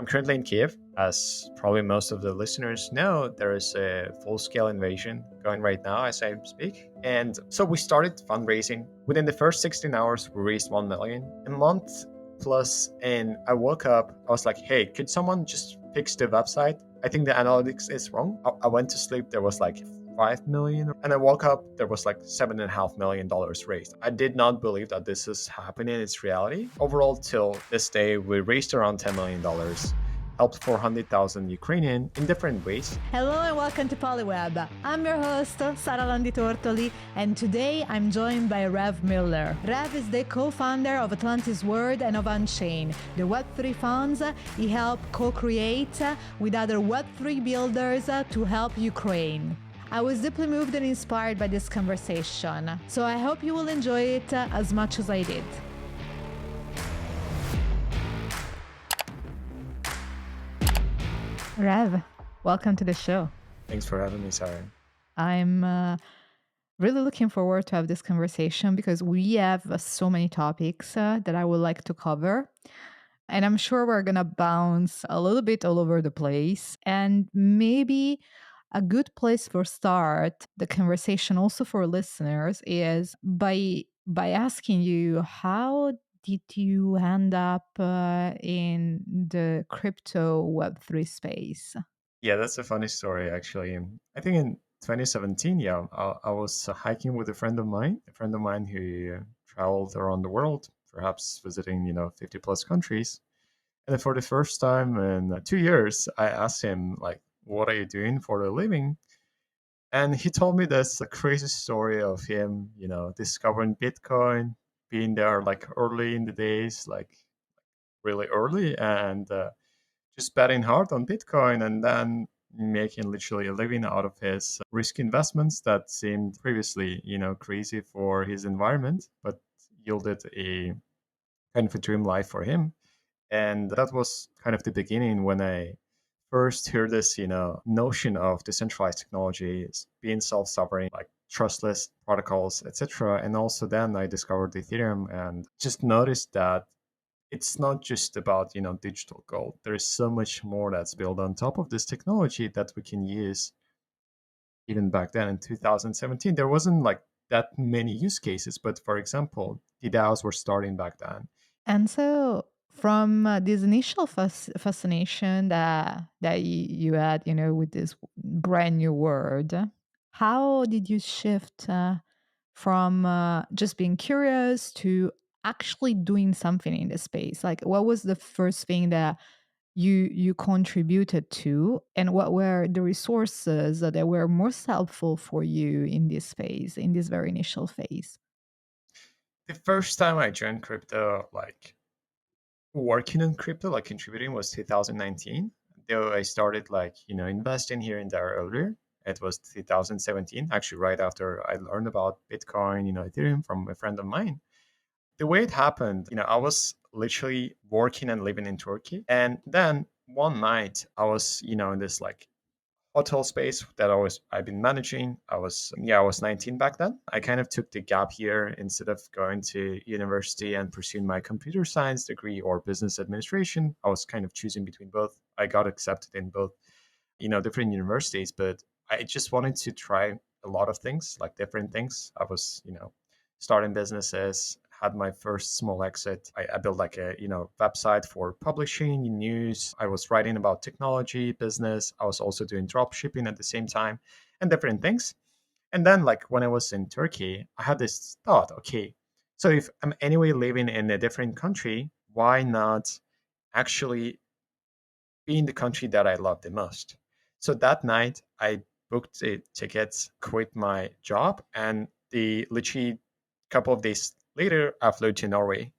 currently in Kiev. As probably most of the listeners know, there is a full scale invasion going right now as I speak. And so we started fundraising. Within the first 16 hours, we raised 1 million a month plus. And I woke up, I was like, hey, could someone just fix the website? I think the analytics is wrong. I went to sleep, there was like 5 million, and I woke up, there was like $7.5 million raised. I did not believe that this is happening, it's reality. Overall, till this day, we raised around $10 million, helped 400,000 Ukrainian in different ways. Hello and welcome to Polyweb. I'm your host, Sara Landi Tortoli, and today I'm joined by Rev Miller. Rev is the co-founder of Atlantis World and Unchain, the Web3 funds he helped co-create with other Web3 builders to help Ukraine. I was deeply moved and inspired by this conversation, so I hope you will enjoy it as much as I did. Rev, welcome to the show. Thanks for having me, Sarah. I'm really looking forward to have this conversation because we have so many topics that I would like to cover. And I'm sure we're going to bounce a little bit all over the place. And maybe a good place for start the conversation also for listeners is by asking you, how did you end up in the crypto Web3 space? Yeah, that's a funny story, actually. I think in 2017, yeah, I was hiking with a friend of mine who traveled around the world, perhaps visiting, 50 plus countries. And for the first time in 2 years, I asked him, like, what are you doing for a living? And he told me this crazy story of him, discovering Bitcoin, being there like early in the days, like really early, and just betting hard on Bitcoin and then making literally a living out of his risk investments that seemed previously, crazy for his environment, but yielded a kind of a dream life for him. And that was kind of the beginning when I first heard this, notion of decentralized technologies being self-sovereign, like trustless protocols, etc. And also then I discovered Ethereum and just noticed that it's not just about, digital gold. There is so much more that's built on top of this technology that we can use. Even back then in 2017, there wasn't like that many use cases, but for example, the DAOs were starting back then. And so, from this initial fascination that you had, with this brand new word, how did you shift from just being curious to actually doing something in the space? Like, what was the first thing that you contributed to, and what were the resources that were most helpful for you in this phase, in this very initial phase? The first time I joined crypto, like working on crypto, like contributing, was 2019. Though I started like, investing here and there earlier. It was 2017, actually right after I learned about Bitcoin, Ethereum from a friend of mine. The way it happened, I was literally working and living in Turkey. And then one night I was, in this like hotel space that I've been managing. I was 19 back then. I kind of took the gap year instead of going to university and pursuing my computer science degree or business administration. I was kind of choosing between both. I got accepted in both, different universities, but I just wanted to try a lot of things, like different things. I was, starting businesses, had my first small exit. I built like a, website for publishing news. I was writing about technology, business. I was also doing drop shipping at the same time and different things. And then like when I was in Turkey, I had this thought, okay, so if I'm anyway living in a different country, why not actually be in the country that I love the most? So that night I booked the tickets, quit my job, and the literally couple of days later I flew to Norway.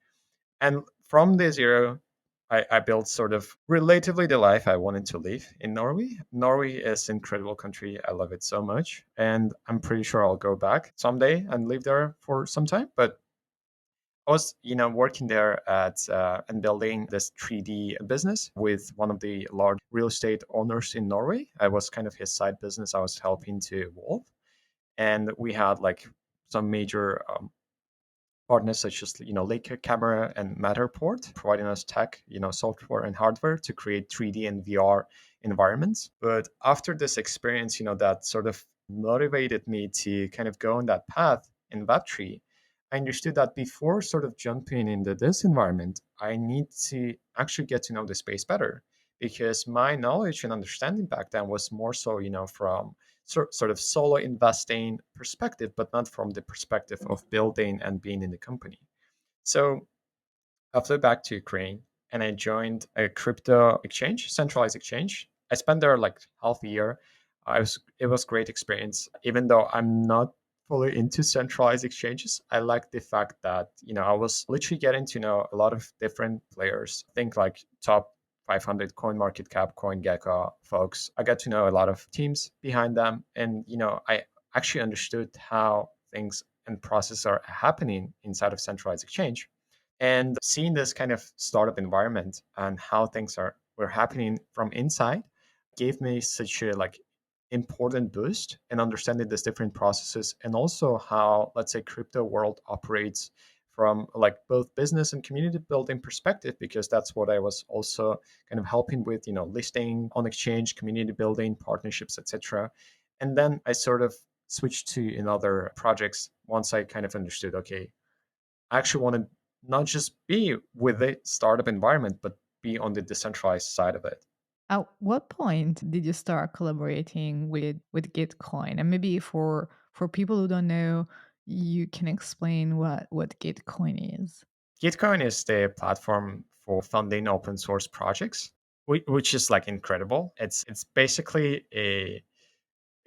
And from the zero, I built sort of relatively the life I wanted to live in Norway. Norway is an incredible country. I love it so much. And I'm pretty sure I'll go back someday and live there for some time. But I was, working there at and building this 3D business with one of the large real estate owners in Norway. I was kind of his side business. I was helping to evolve, and we had like some major partners such as Leica Camera and Matterport, providing us tech, software and hardware to create 3D and VR environments. But after this experience, that sort of motivated me to kind of go on that path in Web3. I understood that before sort of jumping into this environment, I need to actually get to know the space better, because my knowledge and understanding back then was more so, from sort of solo investing perspective, but not from the perspective of building and being in the company. So I flew back to Ukraine and I joined a crypto exchange, centralized exchange. I spent there like half a year. It was great experience. Even though I'm not fully into centralized exchanges, I like the fact that I was literally getting to know a lot of different players. Think like top 500 coin market cap, coin gecko folks. I got to know a lot of teams behind them, and I actually understood how things and processes are happening inside of centralized exchange. And seeing this kind of startup environment and how things are were happening from inside gave me such a like important boost in understanding these different processes, and also how, let's say, crypto world operates from like both business and community building perspective, because that's what I was also kind of helping with, listing on exchange, community building, partnerships, etc. And then I sort of switched to another projects once I kind of understood, okay, I actually want to not just be with the startup environment, but be on the decentralized side of it. At what point did you start collaborating with Gitcoin? And maybe for people who don't know, you can explain what Gitcoin is. Gitcoin is the platform for funding open source projects, which is like incredible. It's basically a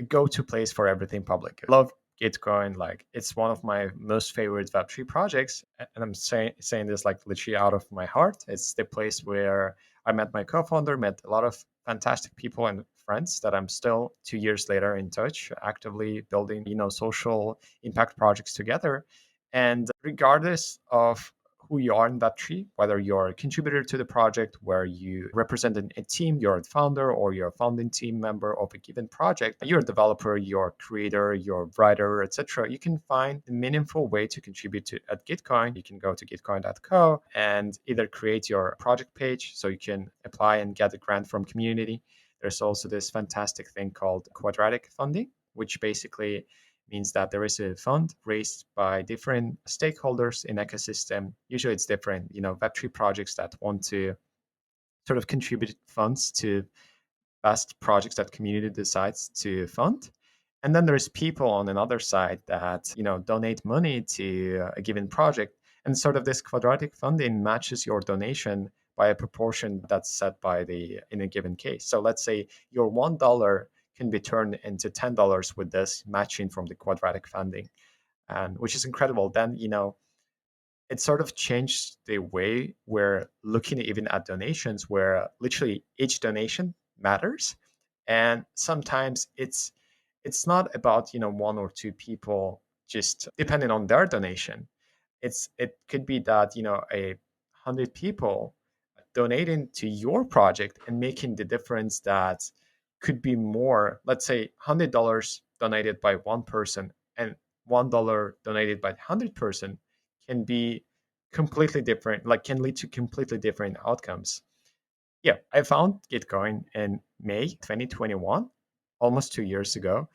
go-to place for everything public. I love Gitcoin. Like, it's one of my most favorite Web3 projects, and I'm saying this like literally out of my heart. It's the place where I met my co-founder, met a lot of fantastic people and friends that I'm still 2 years later in touch, actively building, social impact projects together. And regardless of who you are in Web3, whether you're a contributor to the project, where you represent a team, you're a founder or you're a founding team member of a given project, you're a developer, you're a creator, you're a writer, etc. You can find a meaningful way to contribute to at Gitcoin. You can go to gitcoin.co and either create your project page so you can apply and get a grant from community. There's also this fantastic thing called quadratic funding, which basically means that there is a fund raised by different stakeholders in ecosystem. Usually it's different, Web3 projects that want to sort of contribute funds to best projects that community decides to fund. And then there's people on another side that, donate money to a given project. And sort of this quadratic funding matches your donation by a proportion that's set by the in a given case. So let's say your $1 can be turned into $10 with this matching from the quadratic funding, and which is incredible. Then, it sort of changed the way we're looking even at donations, where literally each donation matters. And sometimes it's not about, one or two people just depending on their donation. It could be that, 100 people donating to your project and making the difference that could be more. Let's say $100 donated by one person and $1 donated by 100 person can be completely different, like can lead to completely different outcomes. Yeah, I found Gitcoin in May 2021, almost 2 years ago,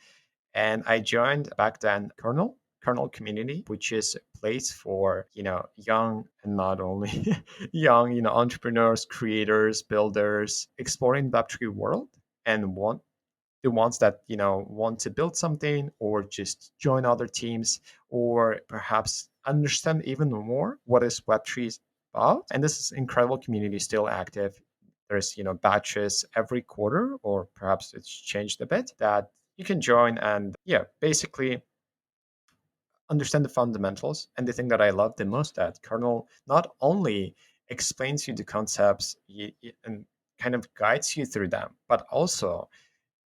and I joined back then KERNEL community, which is a place for young, and not only young, entrepreneurs, creators, builders exploring Web3 world, and want the ones that want to build something or just join other teams, or perhaps understand even more what is Web3 is about. And this is incredible community, still active. There's batches every quarter, or perhaps it's changed a bit, that you can join and yeah, basically understand the fundamentals. And the thing that I love the most, that Kernel not only explains you the concepts and kind of guides you through them, but also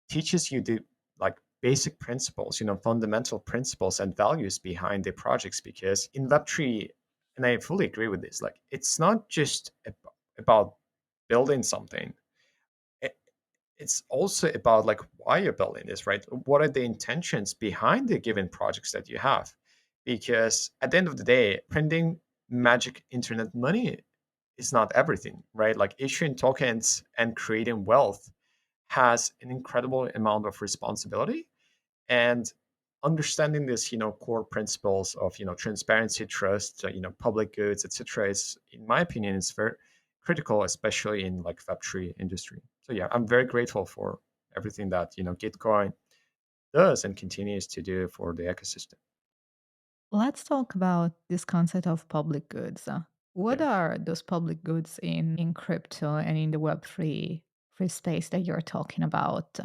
teaches you the like basic principles, fundamental principles and values behind the projects. Because in Web3, and I fully agree with this, like it's not just about building something. It's also about like why you're building this, right? What are the intentions behind the given projects that you have? because at the end of the day, printing magic internet money is not everything, right? Like issuing tokens and creating wealth has an incredible amount of responsibility, and understanding this, core principles of, transparency, trust, public goods, etc., is, in my opinion, is very critical, especially in like Web3 industry. So yeah, I'm very grateful for everything that, Gitcoin does and continues to do for the ecosystem. Let's talk about this concept of public goods. What Yeah. are those public goods in crypto and in the Web3 free space that you're talking about?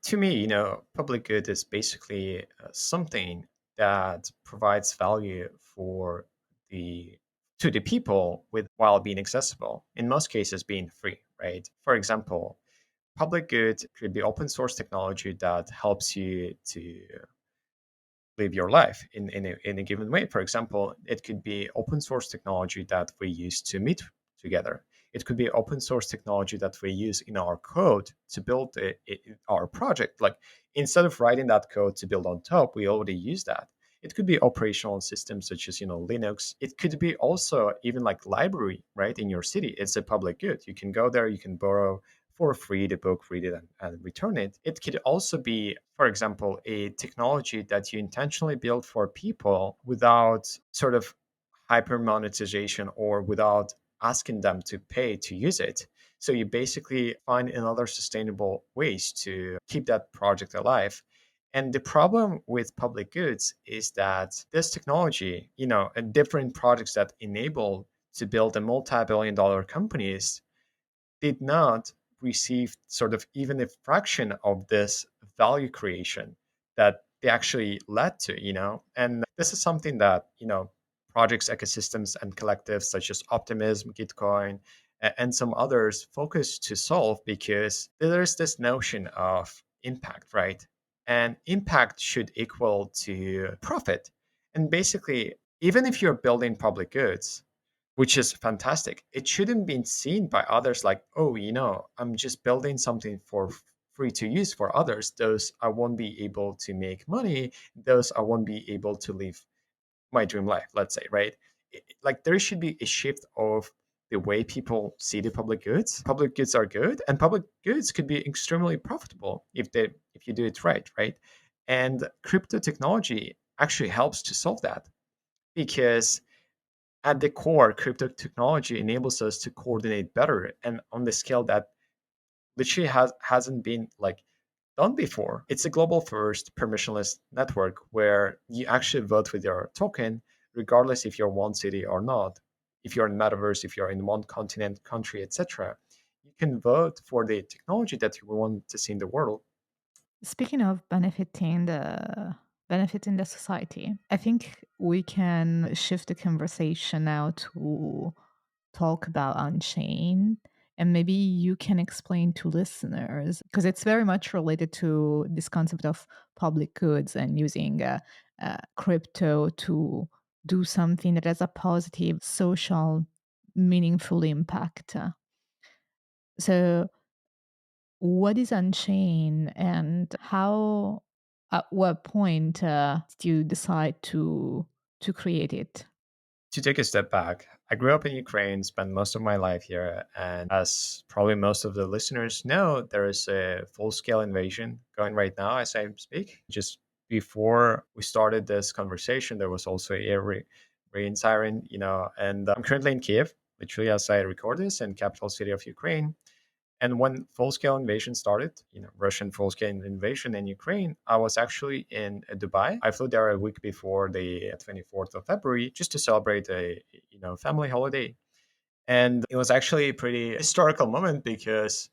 To me, public good is basically something that provides value for the to the people with while being accessible. In most cases, being free, right? For example, public good could be open source technology that helps you to live your life in a given way. For example, it could be open source technology that we use to meet together. It could be open source technology that we use in our code to build our project. Like instead of writing that code to build on top, we already use that. It could be operational systems such as Linux. It could be also even like library, right? In your city, it's a public good. You can go there, you can borrow for free the book, read it, and return it. It could also be, for example, a technology that you intentionally build for people without sort of hyper monetization or without asking them to pay to use it. So you basically find another sustainable ways to keep that project alive. And the problem with public goods is that this technology, and different projects that enable to build a multi-billion-dollar companies did not receive sort of even a fraction of this value creation that they actually led to, and this is something that, projects, ecosystems, and collectives such as Optimism, Gitcoin, and some others focus to solve, because there's this notion of impact, right? And impact should equal to profit. And basically, even if you're building public goods, which is fantastic, it shouldn't be seen by others like, oh, I'm just building something for free to use for others. Those I won't be able to make money. Those I won't be able to live my dream life, let's say, right? Like there should be a shift of the way people see the public goods. Public goods are good, and public goods could be extremely profitable if you do it right, right? And crypto technology actually helps to solve that, because at the core, crypto technology enables us to coordinate better and on the scale that literally hasn't been like done before. It's a global first permissionless network where you actually vote with your token, regardless if you're one city or not. If you're in metaverse, if you're in one continent, country, etc., you can vote for the technology that you want to see in the world. Speaking of benefiting the society, I think we can shift the conversation now to talk about Unchained. And maybe you can explain to listeners, because it's very much related to this concept of public goods and using crypto to do something that has a positive social, meaningful impact. So, what is Unchained and how, at what point did you decide to create it? To take a step back, I grew up in Ukraine, spent most of my life here, and as probably most of the listeners know, there is a full scale invasion going right now as I speak. Just before we started this conversation, there was also a rain siren, and I'm currently in Kiev, literally as I record this, in capital city of Ukraine. And when full-scale invasion started, Russian full-scale invasion in Ukraine, I was actually in Dubai. I flew there a week before the 24th of February just to celebrate a family holiday. And it was actually a pretty historical moment because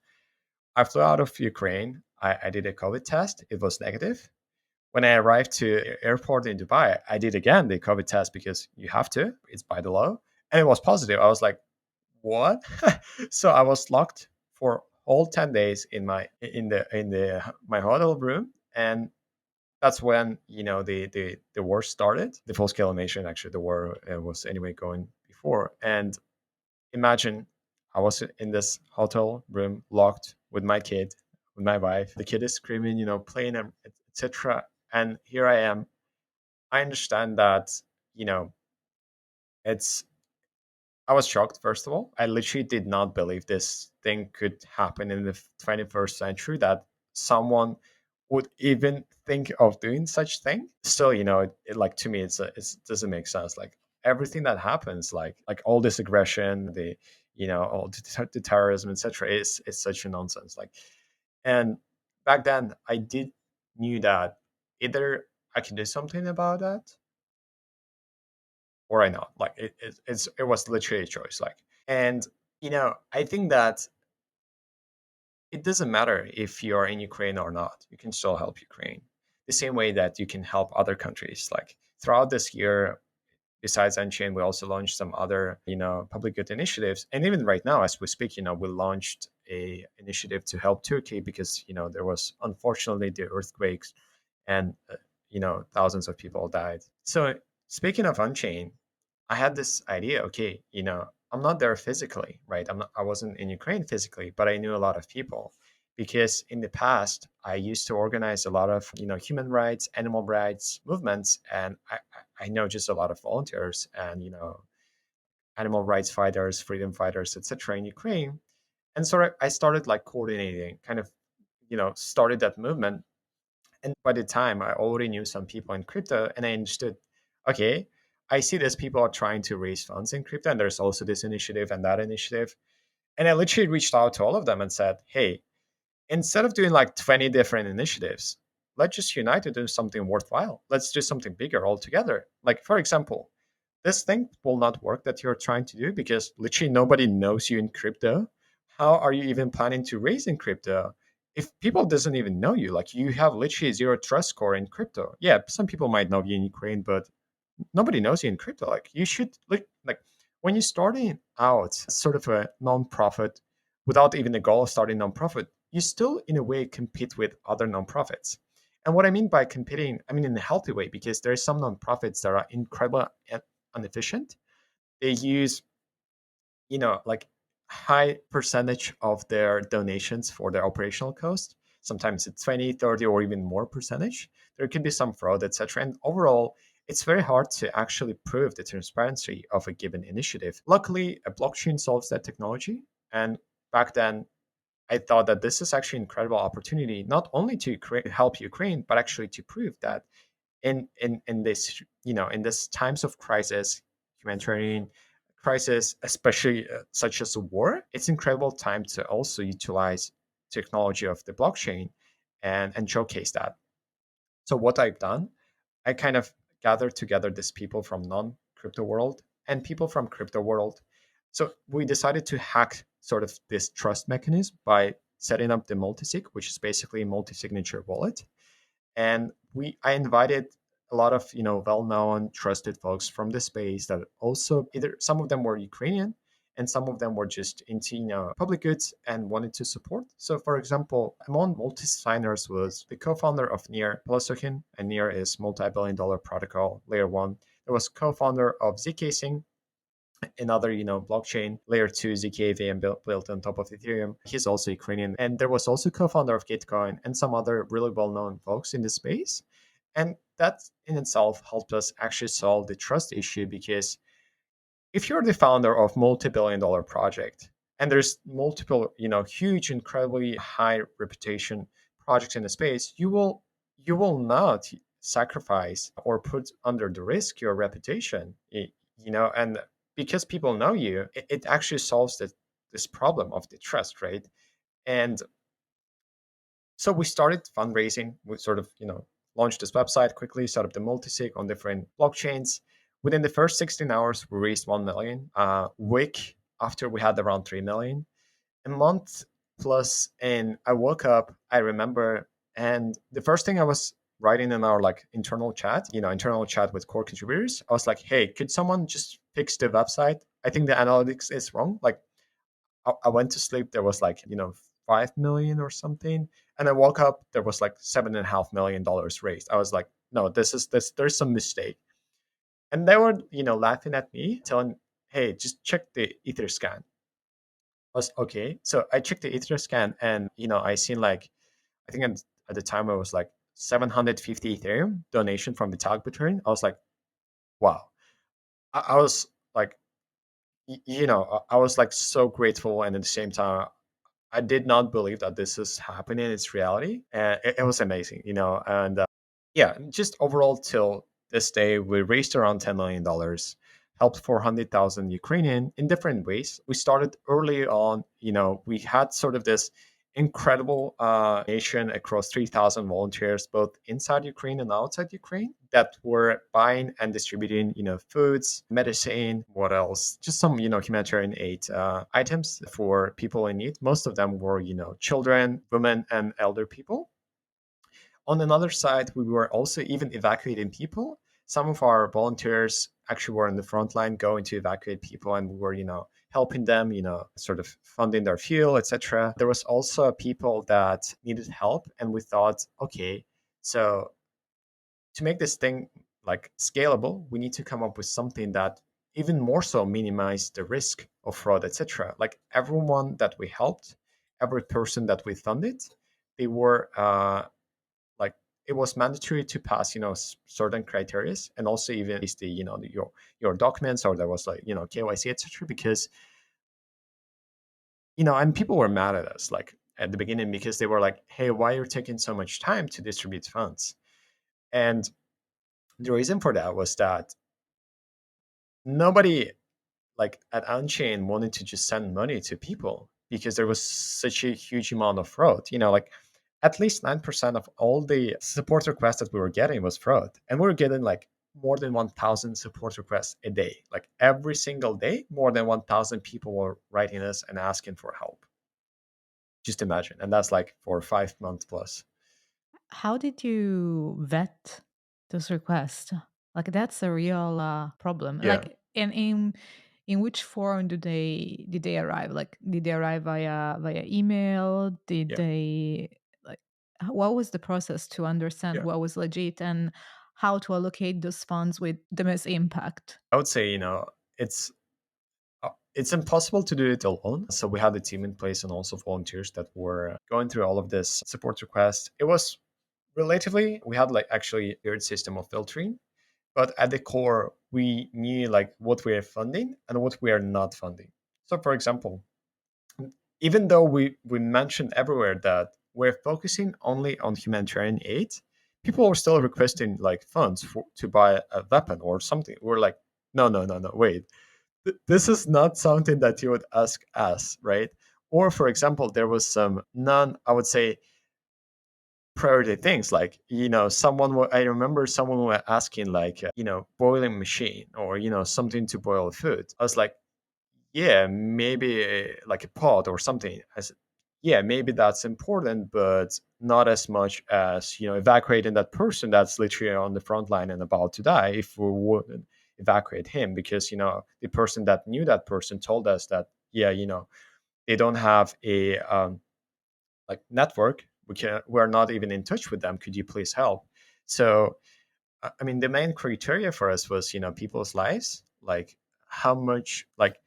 I flew out of Ukraine. I did a COVID test. It was negative. When I arrived to airport in Dubai, I did again the COVID test because you have to. It's by the law, and it was positive. I was like, what? So I was locked for all 10 days in the my hotel room, and that's when the war started, the full scale invasion. Actually, the war was anyway going before. And imagine, I was in this hotel room locked with my kid, with my wife. The kid is screaming, playing, etc. And here I am, I understand that, you know, it's I was shocked, first of all. I literally did not believe this thing could happen in the 21st century, that someone would even think of doing such thing. Still, like, to me, it doesn't make sense. Like, everything that happens, like all this aggression, all the terrorism, etc., is such a nonsense. Like, and back then, I did knew that either I can do something about that, or I not. Like, it was literally a choice. Like, and I think that it doesn't matter if you're in Ukraine or not. You can still help Ukraine the same way that you can help other countries. Like, throughout this year, besides Unchain, we also launched some other, public good initiatives. And even right now, as we speak, we launched a initiative to help Turkey because, there was unfortunately the earthquakes, and thousands of people died. So, speaking of Unchain, I had this idea. Okay, I'm not there physically, right? I wasn't in Ukraine physically, but I knew a lot of people because in the past I used to organize a lot of human rights, animal rights movements, and I know just a lot of volunteers and animal rights fighters, freedom fighters, etc. in Ukraine. And so I started like coordinating, kind of started that movement. And by the time, I already knew some people in crypto, and I understood, okay, I see these people are trying to raise funds in crypto, and there's also this initiative and that initiative. And I literally reached out to all of them and said, hey, instead of doing like 20 different initiatives, let's just unite to do something worthwhile. Let's do something bigger altogether. Like, for example, this thing will not work that you're trying to do because literally nobody knows you in crypto. How are you even planning to raise in crypto if people doesn't even know you? Like, you have literally zero trust score in crypto. Yeah, some people might know you in Ukraine, but nobody knows you in crypto. Like, you should like when you're starting out sort of a non-profit without even the goal of starting non-profit, you still in a way compete with other non-profits. And what I mean by competing, I mean in a healthy way, because there are some non-profits that are incredibly inefficient. They use like high percentage of their donations for their operational cost. Sometimes it's 20, 30, or even more percentage. There could be some fraud, etc. And overall, it's very hard to actually prove the transparency of a given initiative. Luckily, a blockchain solves that technology. And back then, I thought that this is actually an incredible opportunity, not only to help Ukraine, but actually to prove that in this in this times of crisis, humanitarian crisis, especially such as a war, it's incredible time to also utilize technology of the blockchain and showcase that. So what I've done, I kind of gathered together these people from non crypto world and people from crypto world. So we decided to hack sort of this trust mechanism by setting up the multisig, which is basically a multi-signature wallet. And we I invited a lot of well-known trusted folks from the space that also, either some of them were Ukrainian and some of them were just into public goods and wanted to support. So for example, among multi-signers was the co-founder of Near, Polosokin, and Near is multi-billion-dollar protocol layer one. There was co-founder of zcasing, another blockchain layer 2 zkAVM built on top of Ethereum. He's also Ukrainian, and there was also co-founder of Gitcoin and some other really well-known folks in the space. And that in itself helped us actually solve the trust issue, because if you're the founder of multi-billion-dollar project and there's multiple huge, incredibly high reputation projects in the space, you will not sacrifice or put under the risk your reputation. And because people know you, it actually solves this problem of the trust, right? And so we started fundraising. We sort of launched this website quickly, set up the multisig on different blockchains. Within the first 16 hours, we raised 1 million. Week after, we had around 3 million. A month plus, and I woke up, I remember, and the first thing I was writing in our like internal chat with core contributors, I was like, hey, could someone just fix the website? I think the analytics is wrong. Like, I went to sleep, there was like 5 million or something, and I woke up, there was like $7.5 million raised. I was like, no, this there's some mistake. And they were laughing at me, telling, hey, just check the Etherscan. I was okay. So I checked the Etherscan, and I seen like, I think at the time I was like 750 Ethereum donation from the tag between. I was like, wow. I was like, I was like so grateful, and at the same time, I did not believe that this is happening. It's reality, and it was amazing, And yeah, just overall till this day, we raised around $10 million, helped 400,000 Ukrainian in different ways. We started early on. We had sort of this incredible nation across 3,000 volunteers, both inside Ukraine and outside Ukraine, that were buying and distributing, foods, medicine, what else? Just some, humanitarian aid items for people in need. Most of them were, children, women, and elder people. On another side, we were also even evacuating people. Some of our volunteers actually were in the front line going to evacuate people, and we were, helping them, sort of funding their fuel, etc. There was also people that needed help, and we thought, okay, so to make this thing like scalable, we need to come up with something that even more so minimize the risk of fraud, etc. Like everyone that we helped, every person that we funded, they were like it was mandatory to pass certain criteria, and also even is the your documents, or there was like KYC, etc. Because and people were mad at us like at the beginning, because they were like, hey, why are you taking so much time to distribute funds? And the reason for that was that nobody like at Unchain wanted to just send money to people, because there was such a huge amount of fraud. Like at least 9% of all the support requests that we were getting was fraud. And we were getting like more than 1,000 support requests a day. Like every single day, more than 1,000 people were writing us and asking for help. Just imagine. And that's like for 5 months plus. How did you vet those requests? Like that's a real problem. Yeah. Like in which form did they arrive? Like did they arrive via email? Did Yeah. they like what was the process to understand Yeah. what was legit and how to allocate those funds with the most impact? I would say, it's impossible to do it alone. So we had a team in place and also volunteers that were going through all of this support requests. It was relatively, we had like actually a weird system of filtering, but at the core, we knew like what we are funding and what we are not funding. So for example, even though we mentioned everywhere that we're focusing only on humanitarian aid, people were still requesting like funds to buy a weapon or something. We're like, no, no, no, no, wait, this is not something that you would ask us, right? Or for example, there was some non, I would say, priority things, like I remember someone were asking like boiling machine, or something to boil food. I was like, yeah, maybe like a pot or something. I said, yeah, maybe that's important, but not as much as evacuating that person that's literally on the front line and about to die. If we wouldn't evacuate him, because the person that knew that person told us that, yeah, they don't have a like network. We're not even in touch with them. Could you please help? So I mean, the main criteria for us was people's lives, like how much, like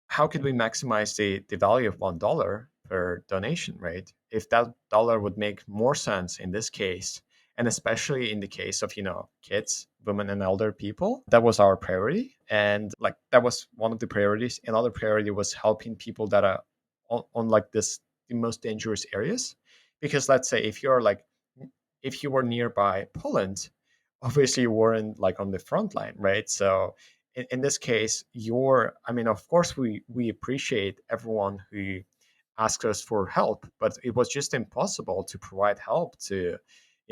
how could we maximize the value of $1 per donation, right? If that dollar would make more sense in this case, and especially in the case of kids, women, and elder people, that was our priority. And like that was one of the priorities. Another priority was helping people that are on like this the most dangerous areas. Because let's say if you were nearby Poland, obviously you weren't like on the front line, right? So in this case, I mean, of course, we appreciate everyone who asks us for help, but it was just impossible to provide help to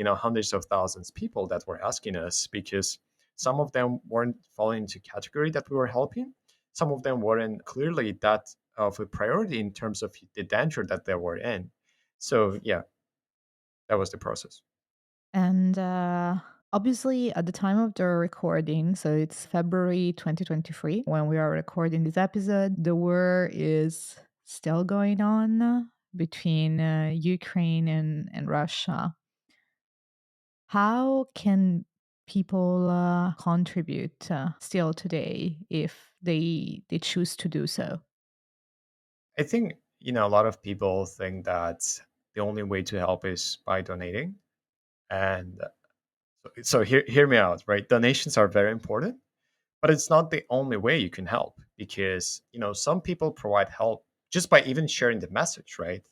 hundreds of thousands of people that were asking us, because some of them weren't falling into category that we were helping. Some of them weren't clearly that of a priority in terms of the danger that they were in. So yeah, that was the process. And obviously, at the time of the recording, so it's February 2023 when we are recording this episode, the war is still going on between Ukraine and Russia. How can people contribute still today if they choose to do so? I think a lot of people think that the only way to help is by donating. And so hear me out, right? Donations are very important, but it's not the only way you can help, because some people provide help just by even sharing the message, right?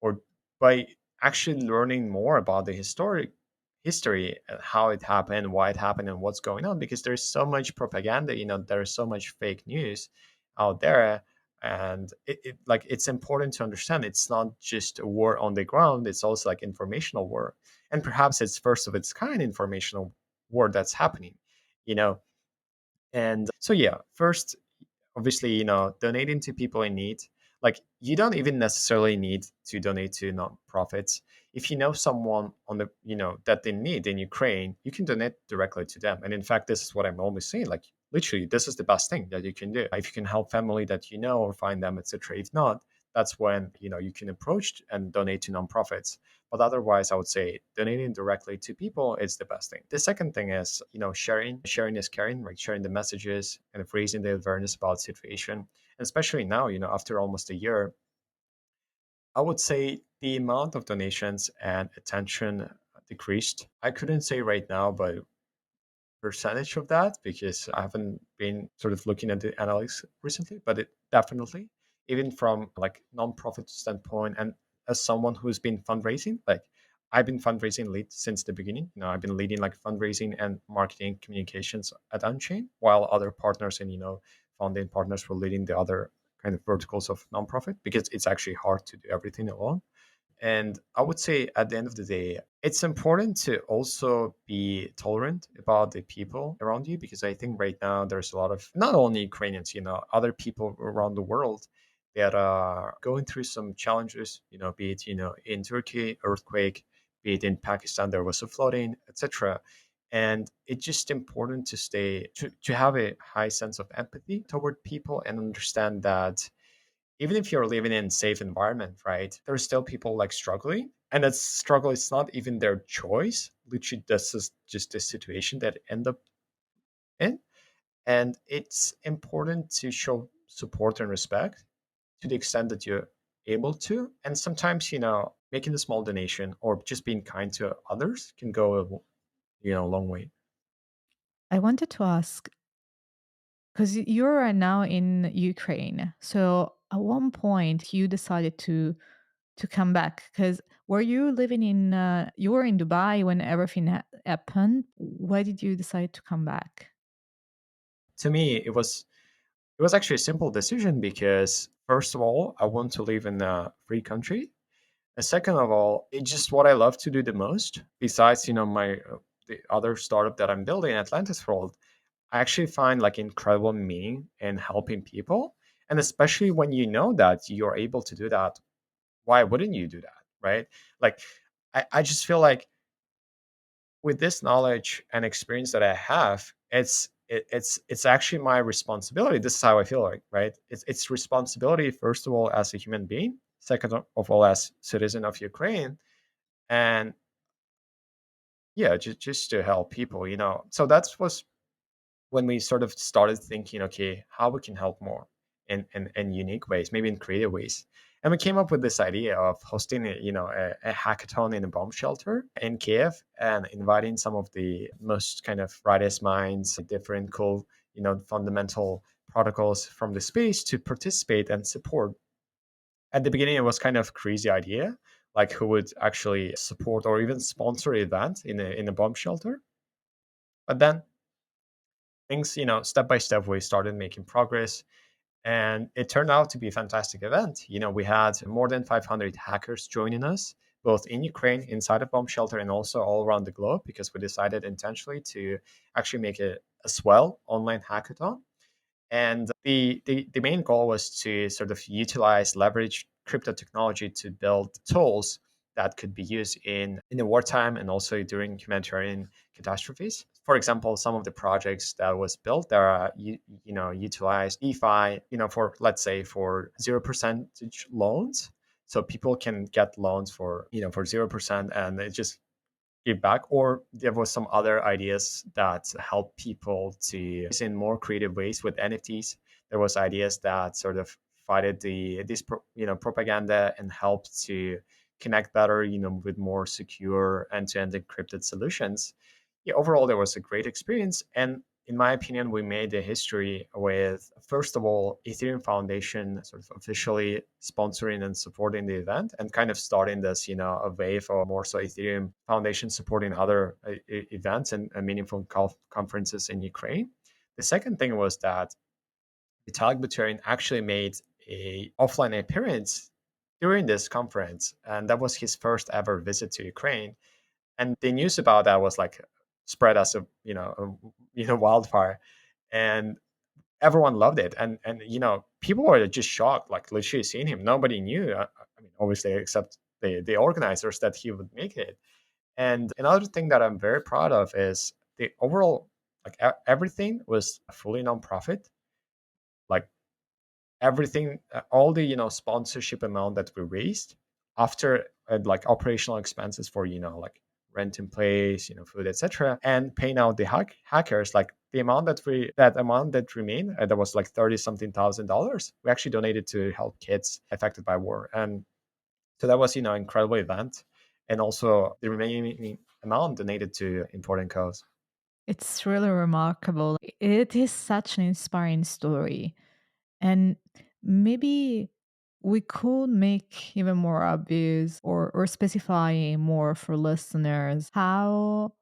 Or by actually learning more about the history and how it happened, why it happened, and what's going on, because there's so much propaganda, there's so much fake news out there. And it's important to understand it's not just a war on the ground, it's also like informational war. And perhaps it's first of its kind informational war that's happening, you know and so, yeah, first, obviously, donating to people in need. Like, you don't even necessarily need to donate to nonprofits. If you know someone on the that they need in Ukraine, you can donate directly to them. And in fact, this is what I'm always saying, like, literally, this is the best thing that you can do. If you can help family that or find them, etc. If not, that's when you can approach and donate to nonprofits. But otherwise, I would say donating directly to people is the best thing. The second thing is, sharing is caring, like sharing the messages and raising the awareness about the situation. And especially now, after almost a year, I would say the amount of donations and attention decreased. I couldn't say right now, but percentage of that, because I haven't been sort of looking at the analytics recently, but it definitely, even from like nonprofit standpoint, and as someone who's been fundraising, like I've been fundraising lead since the beginning. I've been leading like fundraising and marketing communications at Unchain, while other partners and founding partners were leading the other kind of verticals of nonprofit, because it's actually hard to do everything alone. And I would say at the end of the day, it's important to also be tolerant about the people around you, because I think right now there's a lot of not only Ukrainians, other people around the world that are going through some challenges, be it, in Turkey, earthquake, be it in Pakistan, there was a flooding, etc. And it's just important to to have a high sense of empathy toward people and understand that even if you're living in a safe environment, right, there's still people like struggling. And that struggle is not even their choice. Literally, this is just a situation that end up in. And it's important to show support and respect to the extent that you're able to. And sometimes, making a small donation or just being kind to others can go a long way. I wanted to ask, because you're right now in Ukraine. So at one point you decided to come back, because were you living in you were in Dubai when everything happened? Why did you decide to come back? To me, it was actually a simple decision, because first of all, I want to live in a free country. And second of all, it's just what I love to do the most. Besides, my the other startup that I'm building, Atlantis World, I actually find like incredible meaning in helping people. And especially when you know that you're able to do that, why wouldn't you do that, right? Like, I just feel like with this knowledge and experience that I have, it's actually my responsibility. This is how I feel like, right? It's responsibility first of all as a human being, second of all as citizen of Ukraine, and yeah, just to help people, So that's was when we sort of started thinking, okay, how we can help more in unique ways, maybe in creative ways. And we came up with this idea of hosting a hackathon in a bomb shelter in Kiev, and inviting some of the most kind of brightest minds, different cool, fundamental protocols from the space to participate and support. At the beginning, it was kind of crazy idea, like who would actually support or even sponsor an event in a bomb shelter. But then things, step by step, we started making progress, and it turned out to be a fantastic event. We had more than 500 hackers joining us, both in Ukraine, inside a bomb shelter, and also all around the globe, because we decided intentionally to actually make it a swell online hackathon. And the main goal was to sort of leverage crypto technology to build tools that could be used in the wartime and also during humanitarian catastrophes. For example, some of the projects that was built there are utilize DeFi, for, let's say, for 0% loans. So people can get loans for 0%, and it just give back. Or there was some other ideas that help people to use in more creative ways with NFTs. There was ideas that sort of fighted the this propaganda and helped to connect better, with more secure end-to-end encrypted solutions. Yeah, overall, there was a great experience. And in my opinion, we made a history with, first of all, Ethereum Foundation sort of officially sponsoring and supporting the event and kind of starting this, a wave of more so Ethereum Foundation supporting other events and meaningful conferences in Ukraine. The second thing was that Vitalik Buterin actually made a offline appearance during this conference, and that was his first ever visit to Ukraine. And the news about that was like spread as wildfire, and everyone loved it. And people were just shocked, like literally seeing him. Nobody knew. I mean, obviously, except the organizers, that he would make it. And another thing that I'm very proud of is the overall, like everything was fully nonprofit. Like everything, all the sponsorship amount that we raised after like operational expenses for like rent in place, food, etc., and paying out the hackers, like the amount that amount that remained, that was like 30 something thousand dollars, we actually donated to help kids affected by war. And so that was incredible event. And also the remaining amount donated to important cause. It's really remarkable. It is such an inspiring story. And maybe we could make even more obvious or specify more for listeners how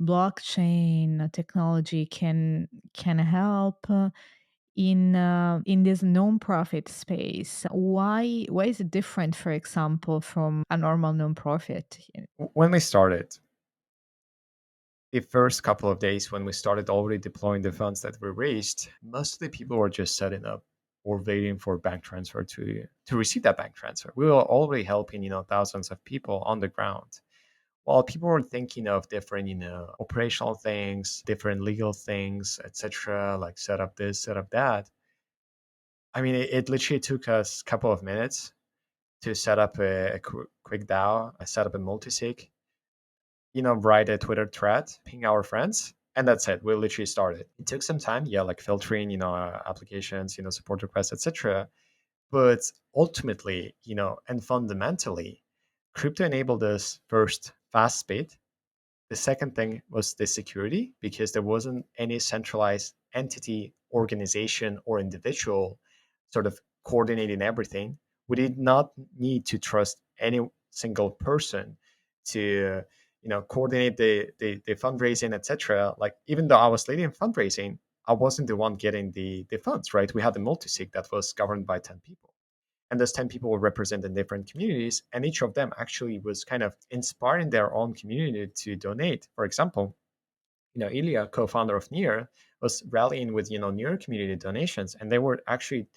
blockchain technology can help in this non-profit space. Why is it different, for example, from a normal non-profit? When we started, the first couple of days when we started already deploying the funds that we raised, most of the people were just setting up or waiting for bank transfer to receive that bank transfer. We were already helping, thousands of people on the ground. While people were thinking of different, operational things, different legal things, etc., like set up this, set up that. I mean, it literally took us a couple of minutes to set up a quick DAO. I set up a multisig, write a Twitter thread, ping our friends, and that's it. We literally started. It took some time, yeah, like filtering, applications, support requests, etc. But ultimately, and fundamentally, crypto enabled us first fast speed. The second thing was the security, because there wasn't any centralized entity, organization, or individual sort of coordinating everything. We did not need to trust any single person to coordinate the fundraising, etc. Like, even though I was leading fundraising, I wasn't the one getting the funds, right? We had a multisig that was governed by 10 people, and those 10 people were represented different communities, and each of them actually was kind of inspiring their own community to donate. For example, Ilya, co-founder of Near, was rallying with Near community donations, and they were actually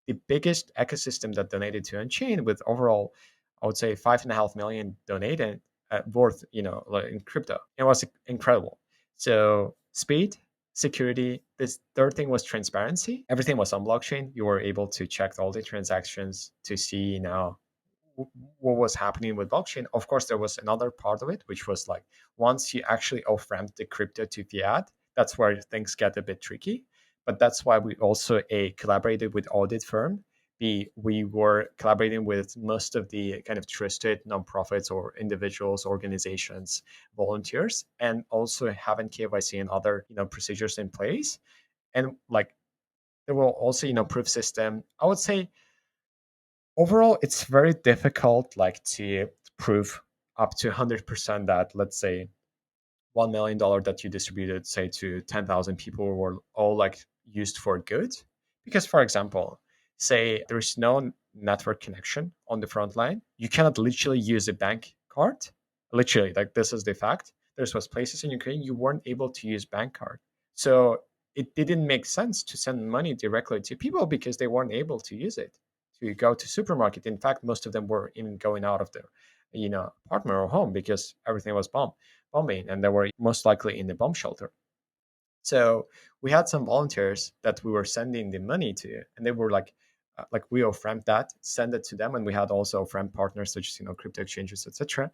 the biggest ecosystem that donated to Unchain, with overall, I would say, 5.5 million donated, worth, like in crypto. It was incredible. So speed, security. This third thing was transparency. Everything was on blockchain. You were able to check all the transactions to see now what was happening with blockchain. Of course, there was another part of it, which was like, once you actually off ramp the crypto to fiat, that's where things get a bit tricky. But that's why we also collaborated with audit firm. B, we were collaborating with most of the kind of trusted nonprofits or individuals, organizations, volunteers, and also having KYC and other procedures in place. And like, there were also proof system. I would say overall, it's very difficult, like, to prove up to 100% that, let's say, $1 million that you distributed, say, to 10,000 people were all like used for good. Because, for example, say there is no network connection on the front line, you cannot literally use a bank card. Literally, like, this is the fact. There was places in Ukraine you weren't able to use bank card. So it didn't make sense to send money directly to people because they weren't able to use it to go to supermarket. In fact, most of them were even going out of their apartment or home because everything was bombing, and they were most likely in the bomb shelter. So we had some volunteers that we were sending the money to, and they were like we off-ramp that, send it to them, and we had also off-ramp partners such as crypto exchanges, etc.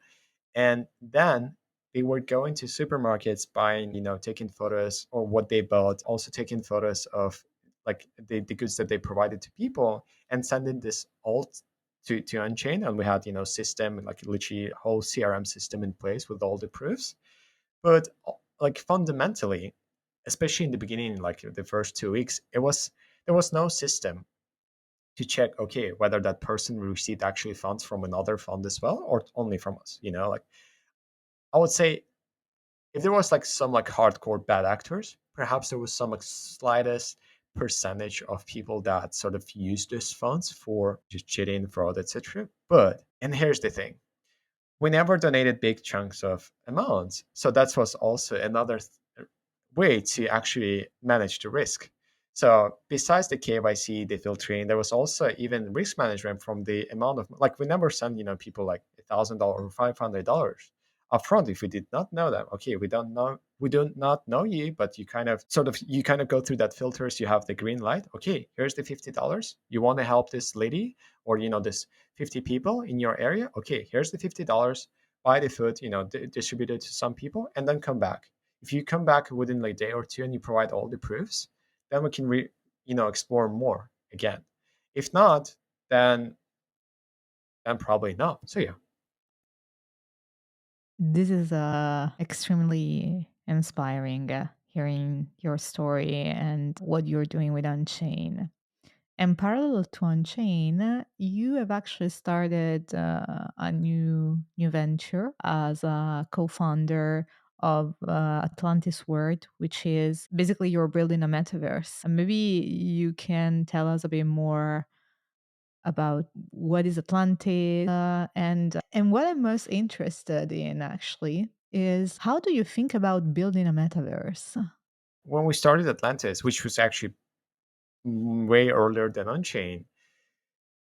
And then they were going to supermarkets, buying, taking photos or what they bought, also taking photos of like the goods that they provided to people, and sending this alt to Unchain, and we had system, like literally whole CRM system in place with all the proofs. But like fundamentally, especially in the beginning, like the first 2 weeks, there was no system to check, okay, whether that person received actually funds from another fund as well, or only from us. Like I would say, if there was like some like hardcore bad actors, perhaps there was some like slightest percentage of people that sort of use those funds for just cheating, fraud, etc. But, and here's the thing, we never donated big chunks of amounts, so that was also another way to actually manage the risk. So besides the KYC, the filtering, there was also even risk management from the amount of, like, we never send people like $1,000 or $500 upfront if we did not know them. Okay, we do not know you, but you kind of go through that filters. You have the green light. Okay, here's the $50. You want to help this lady, or this 50 people in your area. Okay, here's the $50. Buy the food, distribute it to some people, and then come back. If you come back within like a day or two and you provide all the proofs, then we can explore more again. If not, then probably not. So yeah. This is extremely inspiring, hearing your story and what you're doing with Unchain. And parallel to Unchain, you have actually started a new venture as a co-founder of Atlantis World, which is basically you're building a metaverse. And maybe you can tell us a bit more about what is Atlantis, and what I'm most interested in actually is how do you think about building a metaverse? When we started Atlantis, which was actually way earlier than Unchained,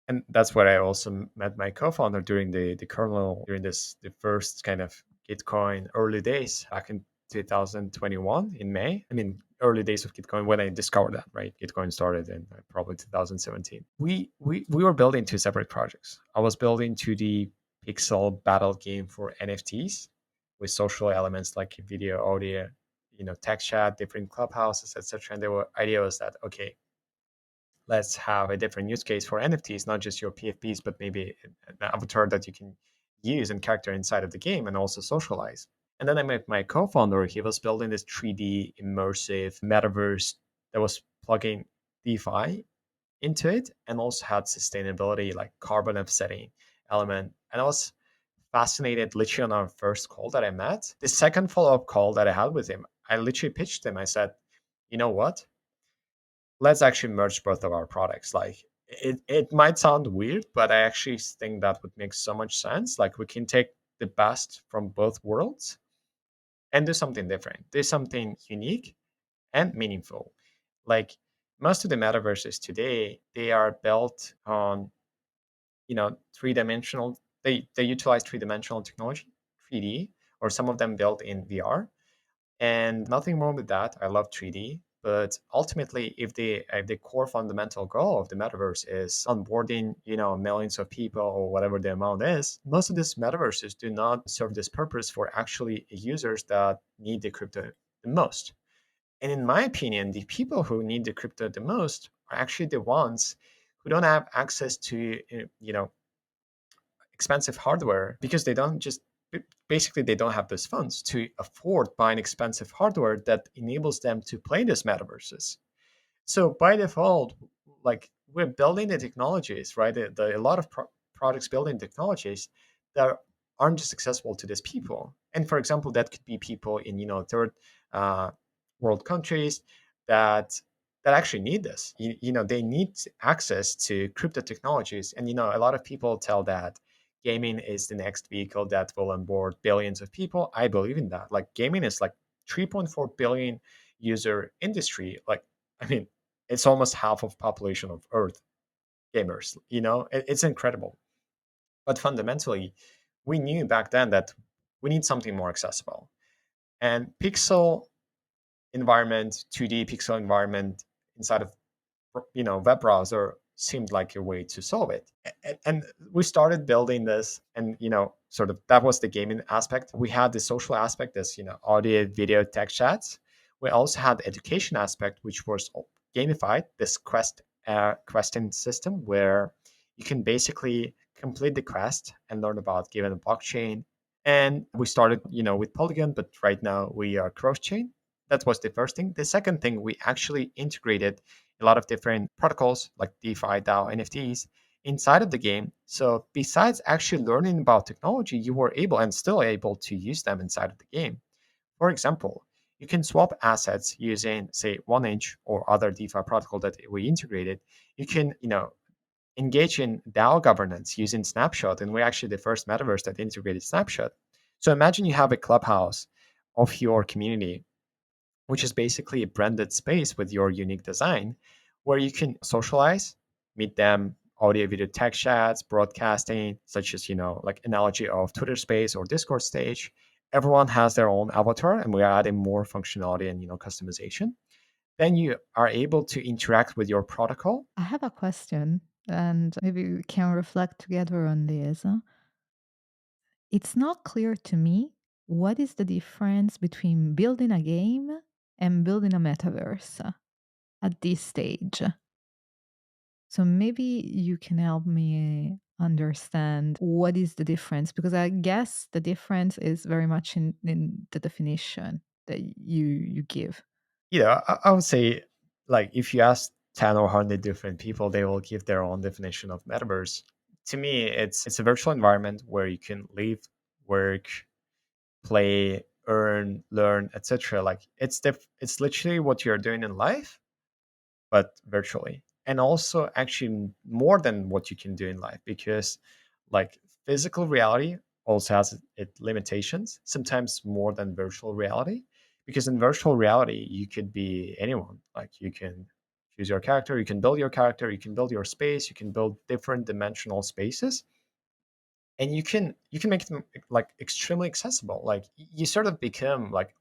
and that's where I also met my co-founder during the kernel, during the first kind of Gitcoin early days back in 2021 in May. I mean, early days of Gitcoin when I discovered that, right? Gitcoin started in probably 2017. We were building two separate projects. I was building 2D pixel battle game for NFTs with social elements like video, audio, text chat, different clubhouses, etc. And the idea was that, okay, let's have a different use case for NFTs, not just your PFPs, but maybe an avatar that you can use and character inside of the game and also socialize. And then I met my co-founder. He was building this 3D immersive metaverse that was plugging DeFi into it and also had sustainability, like carbon offsetting element. And I was fascinated literally on our first call that I met. The second follow-up call that I had with him, I literally pitched him. I said, you know what? Let's actually merge both of our products. Like, it might sound weird, but I actually think that would make so much sense. Like, we can take the best from both worlds and do something different, do something unique and meaningful. Like, most of the metaverses today, they are built on three-dimensional, they utilize three-dimensional technology, 3D, or some of them built in VR. And nothing wrong with that. I love 3D. But ultimately, if the core fundamental goal of the metaverse is onboarding, millions of people or whatever the amount is, most of these metaverses do not serve this purpose for actually users that need the crypto the most. And in my opinion, the people who need the crypto the most are actually the ones who don't have access to, expensive hardware, because they don't just basically they don't have those funds to afford buying expensive hardware that enables them to play these metaverses. So by default, like, we're building the technologies, right? A lot of products building technologies that aren't just accessible to these people. And for example, that could be people in third uh, world countries that actually need this. They need access to crypto technologies. And a lot of people tell that gaming is the next vehicle that will onboard billions of people. I believe in that. Like, gaming is like 3.4 billion user industry. Like, I mean, it's almost half of population of Earth gamers. It's incredible. But fundamentally, we knew back then that we need something more accessible. And pixel environment, 2D pixel environment inside of web browser seemed like a way to solve it. And we started building this, and sort of that was the gaming aspect. We had the social aspect, this audio, video, text chats. We also had the education aspect, which was gamified, this question system where You can basically complete the quest and learn about given blockchain. And we started, with Polygon, but right now we are cross-chain. That was the first thing. The second thing, we actually integrated a lot of different protocols like DeFi, DAO, NFTs inside of the game. So besides actually learning about technology, you were able and still able to use them inside of the game. For example, you can swap assets using, say, OneInch or other DeFi protocol that we integrated. You can, engage in DAO governance using Snapshot, and we're actually the first metaverse that integrated Snapshot. So imagine you have a clubhouse of your community, which is basically a branded space with your unique design, where you can socialize, meet them, audio, video, text chats, broadcasting, such as, like analogy of Twitter Space or Discord stage. Everyone has their own avatar, and we are adding more functionality and customization. Then you are able to interact with your protocol. I have a question, and maybe we can reflect together on this. It's not clear to me what is the difference between building a game and building a metaverse at this stage. So maybe you can help me understand what is the difference, because I guess the difference is very much in the definition that you give. I would say, like, if you ask 10 or 100 different people, they will give their own definition of metaverse. To me, it's a virtual environment where you can live, work, play, earn, learn, etc. Like, it's literally what you're doing in life, but virtually. And also actually more than what you can do in life, because like physical reality also has its limitations, sometimes more than virtual reality. Because in virtual reality, you could be anyone. Like, you can choose your character, you can build your character, you can build your space, you can build different dimensional spaces, and you can make them like extremely accessible. Like, you sort of become like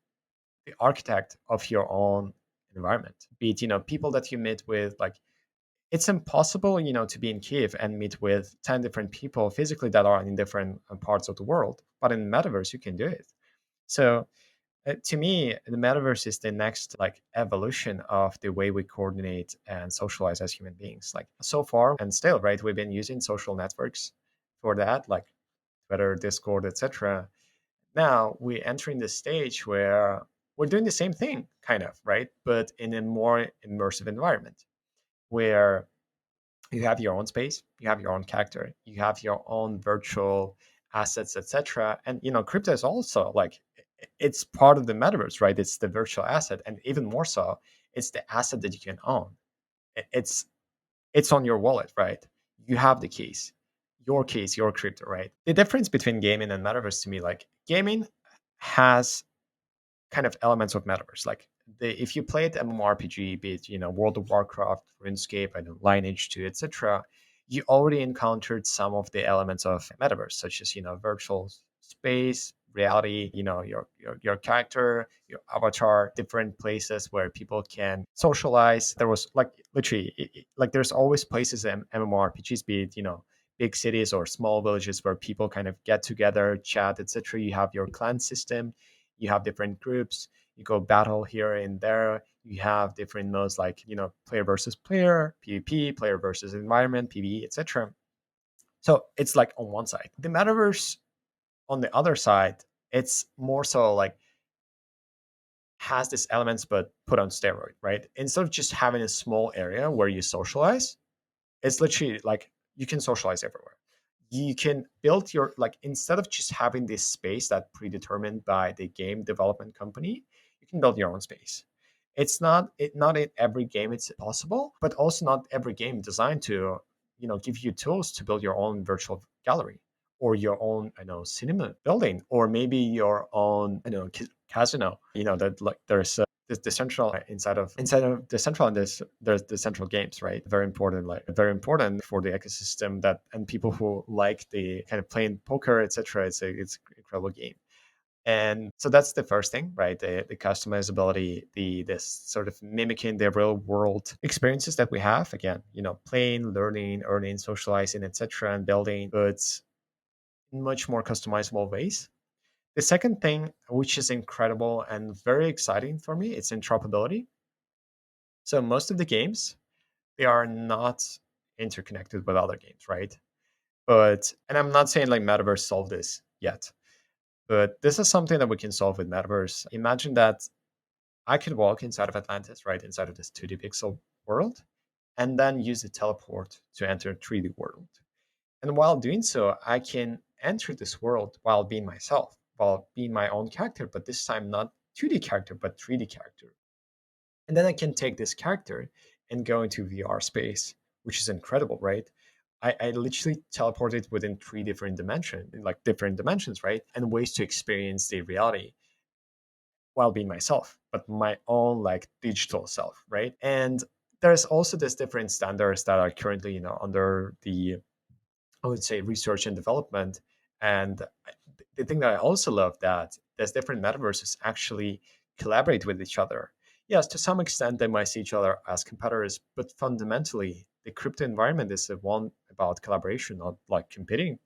the architect of your own environment. Be it, people that you meet with, like, it's impossible, to be in Kiev and meet with 10 different people physically that are in different parts of the world. But in metaverse, you can do it. So to me, the metaverse is the next like evolution of the way we coordinate and socialize as human beings. Like, so far and still, right? We've been using social networks for that, like Twitter, Discord, etc. Now we're entering the stage where we're doing the same thing, kind of, right? But in a more immersive environment where you have your own space, you have your own character, you have your own virtual assets, etc. And crypto is also like, it's part of the metaverse, right? It's the virtual asset, and even more so, it's the asset that you can own. It's on your wallet, right? You have the keys, your crypto, right? The difference between gaming and metaverse, to me, like, gaming has kind of elements of metaverse. Like, if you played MMORPG, be it World of Warcraft, RuneScape, I know Lineage 2, etc., you already encountered some of the elements of metaverse, such as virtual space, reality, your character, your avatar, different places where people can socialize. There was like literally like there's always places in MMORPGs, be it big cities or small villages where people kind of get together, chat, etc. You have your clan system, you have different groups, you go battle here and there, you have different modes like player versus player, PvP, player versus environment, PvE, etc. So it's like on one side. The metaverse on the other side, it's more so like has these elements but put on steroid, right? Instead of just having a small area where you socialize, it's literally like you can socialize everywhere. You can build your, like, instead of just having this space that predetermined by the game development company, you can build your own space. It's not in every game it's possible, but also not every game designed to give you tools to build your own virtual gallery, or your own cinema building, or maybe your own casino. That, like, there's the central inside of the central, and there's the central games, right? Very important, like very important for the ecosystem, that and people who like the kind of playing poker, etc. It's an incredible game. And so that's the first thing, right? The customizability, the this sort of mimicking the real world experiences that we have. Again, playing, learning, earning, socializing, etc., and building, but in much more customizable ways. The second thing, which is incredible and very exciting for me, it's interoperability. So most of the games, they are not interconnected with other games, right? But and I'm not saying like metaverse solve this yet, but this is something that we can solve with metaverse. Imagine that I could walk inside of Atlantis, right, inside of this 2D pixel world, and then use the teleport to enter a 3D world. And while doing so, I can enter this world while being myself, while being my own character, but this time not 2D character, but 3D character. And then I can take this character and go into VR space, which is incredible, right? I literally teleported within three different dimensions, like different dimensions, right? And ways to experience the reality while being myself, but my own like digital self, right? And there's also this different standards that are currently, under the, I would say, research and development. And the thing that I also love that there's different metaverses actually collaborate with each other. Yes, to some extent they might see each other as competitors, but fundamentally the crypto environment is the one about collaboration, not like competing.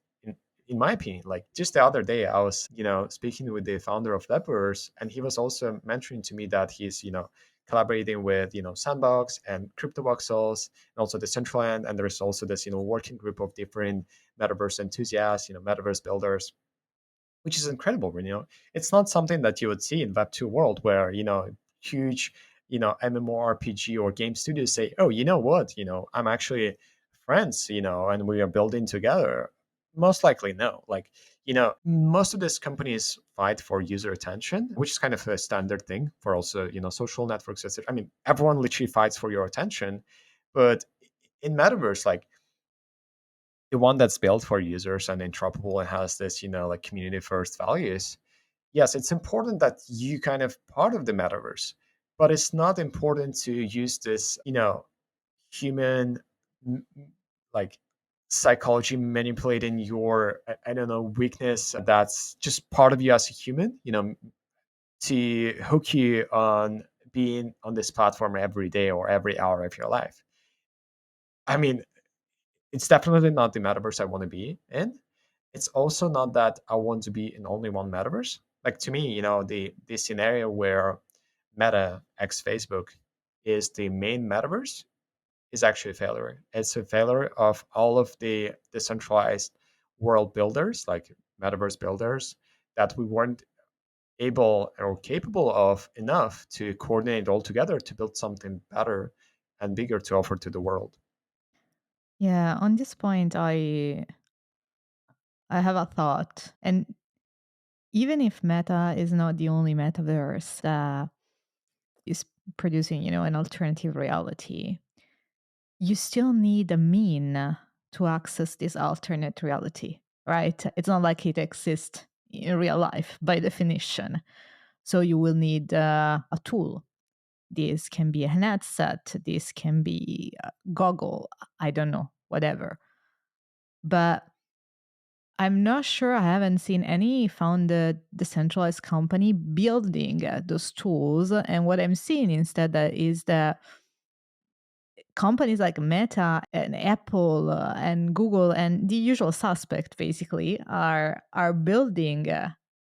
In my opinion, like just the other day, I was, speaking with the founder of Lepers, and he was also mentioning to me that he's, collaborating with, Sandbox and Crypto Voxels and also the Decentraland, and there's also this, working group of different metaverse enthusiasts, metaverse builders, which is incredible. It's not something that you would see in Web 2 world where, huge, MMORPG or game studios say, oh, you know what, I'm actually friends, and we are building together. Most likely no. Like, most of these companies fight for user attention, which is kind of a standard thing for also, social networks, etc. I mean, everyone literally fights for your attention. But in metaverse, like the one that's built for users and interoperable and has this, like community first values, yes, it's important that you kind of part of the metaverse, but it's not important to use this, human like psychology manipulating your, I don't know, weakness that's just part of you as a human, to hook you on being on this platform every day or every hour of your life. I mean, it's definitely not the metaverse I want to be in. It's also not that I want to be in only one metaverse. Like to me, the scenario where Meta x Facebook is the main metaverse is actually a failure. It's a failure of all of the decentralized world builders, like metaverse builders, that we weren't able or capable of enough to coordinate all together to build something better and bigger to offer to the world. Yeah, on this point, I have a thought. And even if Meta is not the only metaverse that is producing, an alternative reality, you still need a mean to access this alternate reality, right? It's not like it exists in real life by definition. So you will need a tool. This can be a headset, this can be a goggle, I don't know, whatever. But I'm not sure. I haven't seen any founded decentralized company building those tools. And what I'm seeing instead is that companies like Meta and Apple and Google and the usual suspect basically are building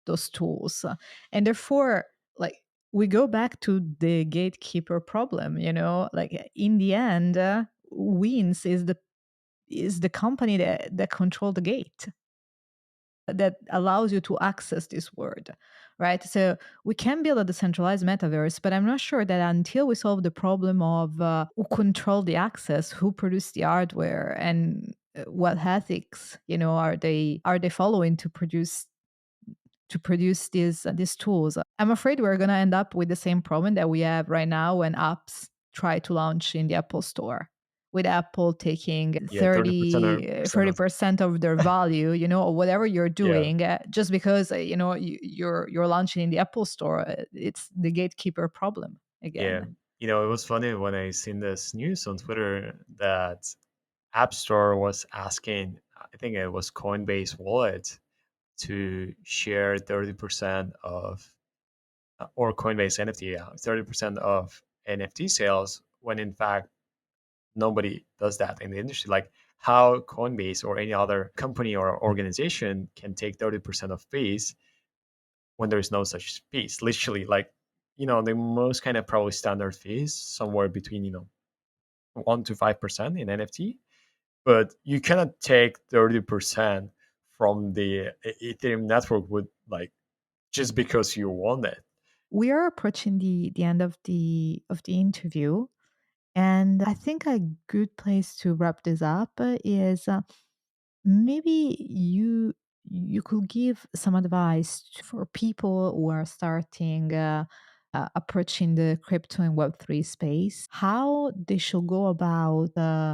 those tools, and therefore, like, we go back to the gatekeeper problem. Like in the end, wins is the company that control the gate that allows you to access this world, right? So we can build a decentralized metaverse, but I'm not sure that until we solve the problem of who control the access, who produce the hardware, and what ethics, are they following to produce these tools. I'm afraid we're going to end up with the same problem that we have right now when apps try to launch in the Apple Store, with Apple taking Yeah, 30% 30 of percent of their value, or whatever you're yeah. doing, just because you're launching in the Apple Store. It's the gatekeeper problem Yeah. again. It was funny when I seen this news on Twitter that App Store was asking, I think it was Coinbase Wallet, to share 30% of, or Coinbase NFT, yeah, 30% of NFT sales, when in fact nobody does that in the industry. Like how Coinbase or any other company or organization can take 30% of fees when there's no such fees. Literally, like, the most kind of probably standard fees somewhere between, 1 to 5% in NFT. but you cannot take 30% from the Ethereum network with like just because you want it. We are approaching the end of the interview, and I think a good place to wrap this up is maybe you could give some advice for people who are starting approaching the crypto and web3 space, how they should go about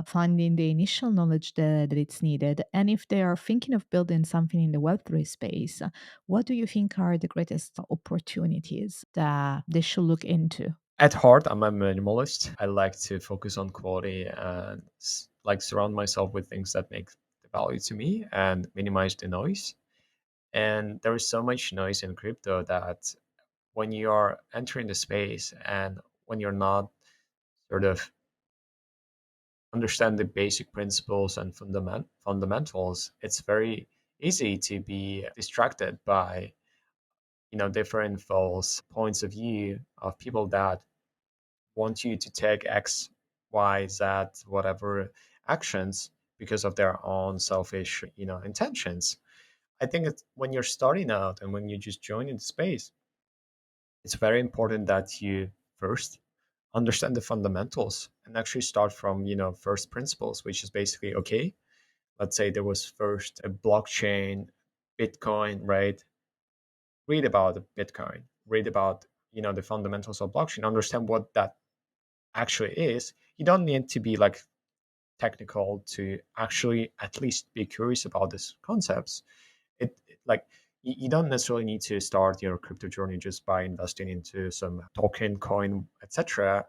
finding the initial knowledge that it's needed, and if they are thinking of building something in the web3 space, what do you think are the greatest opportunities that they should look into? At heart, I'm a minimalist. I like to focus on quality and like surround myself with things that make the value to me and minimize the noise. And there is so much noise in crypto that when you are entering the space and when you're not sort of understand the basic principles and fundamentals, it's very easy to be distracted by different false points of view of people that want you to take X, Y, Z, whatever actions because of their own selfish intentions. I think it's when you're starting out and when you just join in the space, it's very important that you first understand the fundamentals and actually start from first principles, which is basically, okay, let's say there was first a blockchain, Bitcoin, right? Read about Bitcoin, read about the fundamentals of blockchain, understand what that actually is. You don't need to be like technical to actually at least be curious about these concepts. Like you don't necessarily need to start your crypto journey just by investing into some token, coin, etc.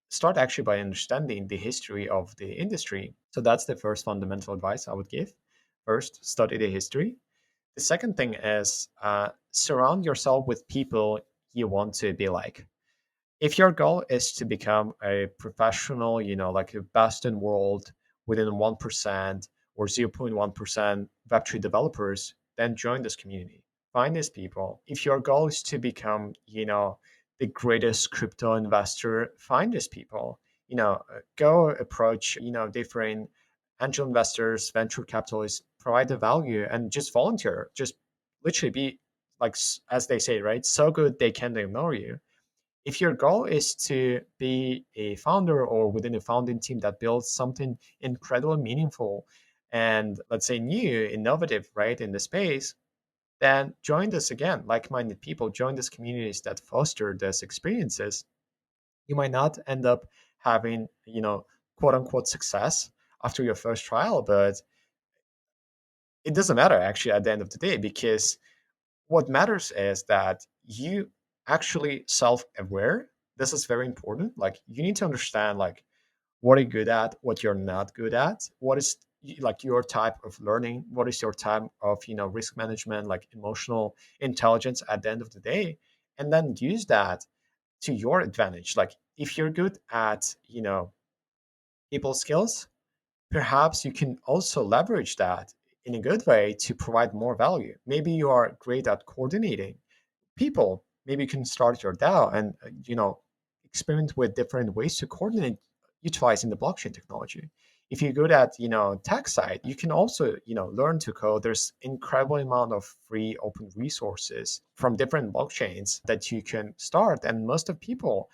Start actually by understanding the history of the industry. So that's the first fundamental advice I would give. First, study the history. The second thing is surround yourself with people you want to be like. If your goal is to become a professional, like a best in world within 1% or 0.1% Web3 developers, then join this community. Find these people. If your goal is to become, the greatest crypto investor, find these people. Go approach, different angel investors, venture capitalists, provide the value and just volunteer. Just literally be like, as they say, right? So good they can't ignore you. If your goal is to be a founder or within a founding team that builds something incredibly meaningful and let's say new, innovative, right, in the space, then join this again, like-minded people, join these communities that foster these experiences. You might not end up having, quote unquote success after your first trial, but it doesn't matter actually at the end of the day because what matters is that you actually self-aware. This is very important. Like you need to understand like what you're good at, what you're not good at, what is like your type of learning, what is your type of risk management, like emotional intelligence at the end of the day, and then use that to your advantage. Like if you're good at people skills, perhaps you can also leverage that in a good way to provide more value. Maybe you are great at coordinating people. Maybe you can start your DAO and experiment with different ways to coordinate utilizing the blockchain technology. If you're good at tech side, you can also learn to code. There's incredible amount of free open resources from different blockchains that you can start, and most of people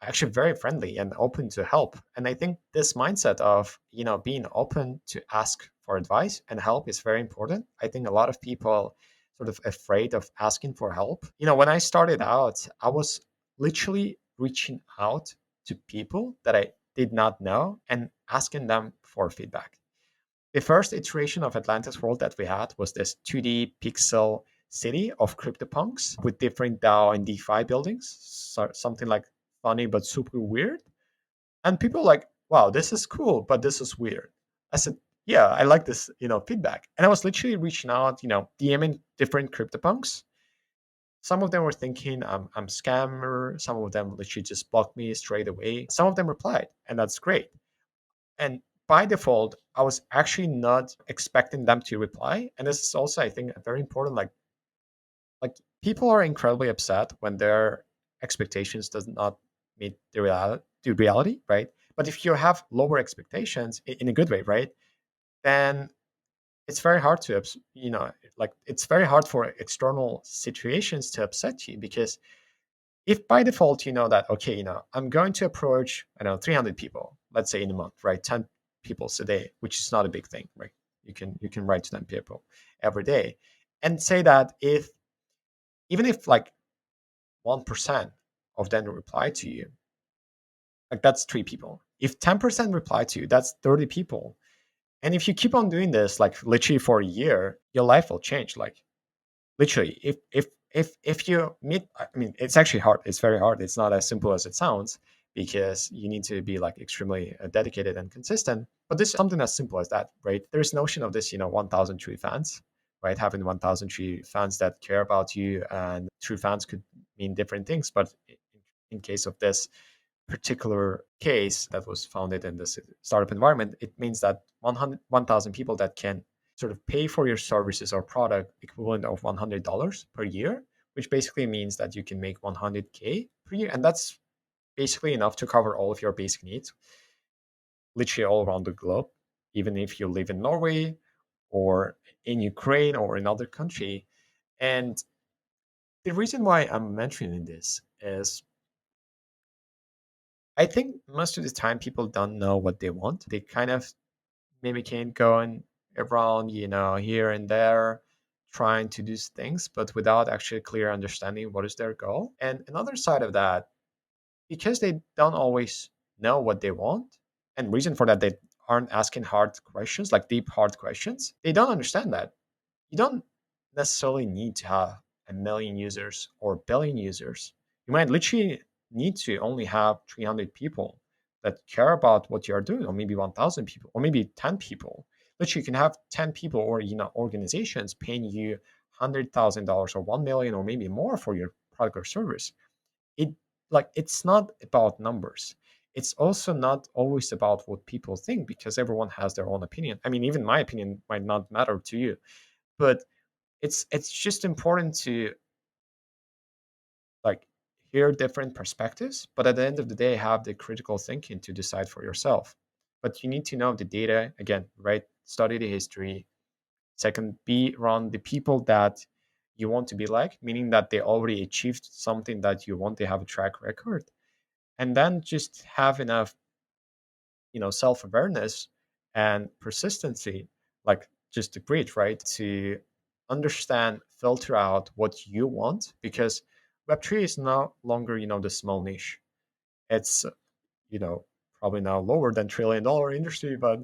actually very friendly and open to help. And I think this mindset of being open to ask for advice and help is very important. I think a lot of people sort of afraid of asking for help. When I started out, I was literally reaching out to people that I did not know and asking them for feedback. The first iteration of Atlantis World that we had was this 2D pixel city of CryptoPunks with different DAO and DeFi buildings, so something like funny but super weird. And people like, wow, this is cool, but this is weird. I said, yeah, I like this, feedback. And I was literally reaching out, DMing different CryptoPunks. Some of them were thinking I'm scammer. Some of them literally just blocked me straight away. Some of them replied, and that's great. And by default, I was actually not expecting them to reply. And this is also, I think, very important. Like people are incredibly upset when their expectations does not meet the reality, right? But if you have lower expectations in a good way, right? then it's very hard to, like it's very hard for external situations to upset you, because if by default you know that, okay, I'm going to approach, I don't know, 300 people, let's say in a month, right? 10 people a day, which is not a big thing, right? You can write to 10 people every day, and say that if, even if like 1% of them reply to you, like that's 3 people. If 10% reply to you, that's 30 people. And if you keep on doing this, like literally for a year, your life will change. Like literally, if you meet, I mean, it's actually hard. It's very hard. It's not as simple as it sounds, because you need to be like extremely dedicated and consistent. But this is something as simple as that, right? There's notion of this, 1,000 true fans, right? Having 1,000 true fans that care about you, and true fans could mean different things. But in case of this particular case that was founded in this startup environment, it means that 1,000 people that can sort of pay for your services or product equivalent of $100 per year, which basically means that you can make 100K per year. And that's basically enough to cover all of your basic needs, literally all around the globe, even if you live in Norway or in Ukraine or another country. And the reason why I'm mentioning this is, I think most of the time people don't know what they want. They kind of mimicking going around, here and there, trying to do things, but without actually clear understanding what is their goal. And another side of that, because they don't always know what they want, and reason for that, they aren't asking hard questions, like deep hard questions. They don't understand that you don't necessarily need to have a million users or a billion users. You might literally need to only have 300 people that care about what you're doing, or maybe 1,000 people, or maybe 10 people. Literally, you can have 10 people, or organizations paying you $100,000 or 1 million or maybe more for your product or service. It like it's not about numbers. It's also not always about what people think, because everyone has their own opinion. I mean, even my opinion might not matter to you, but it's just important to like hear different perspectives, but at the end of the day have the critical thinking to decide for yourself. But you need to know the data again, right? Study the history. Second, be around the people that you want to be like, meaning that they already achieved something that you want. They have a track record. And then just have enough, self-awareness and persistency, like just to breathe, right? To understand, filter out what you want, because Web3 is no longer, the small niche. It's, you know, probably now lower than $1 trillion industry, but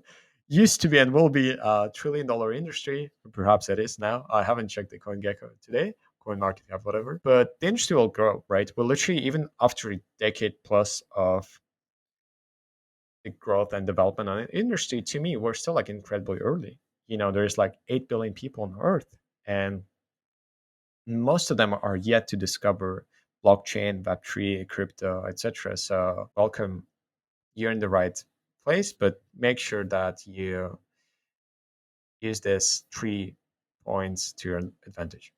used to be and will be a $1 trillion industry. Perhaps it is now. I haven't checked the CoinGecko today, Coin Market Cap, whatever. But the industry will grow, right? Well, literally, even after a decade plus of the growth and development on the industry, to me, we're still like incredibly early. There's like 8 billion people on Earth, and most of them are yet to discover blockchain, Web3, crypto, etc. So, welcome. You're in the right place, but make sure that you use this 3 points to your advantage.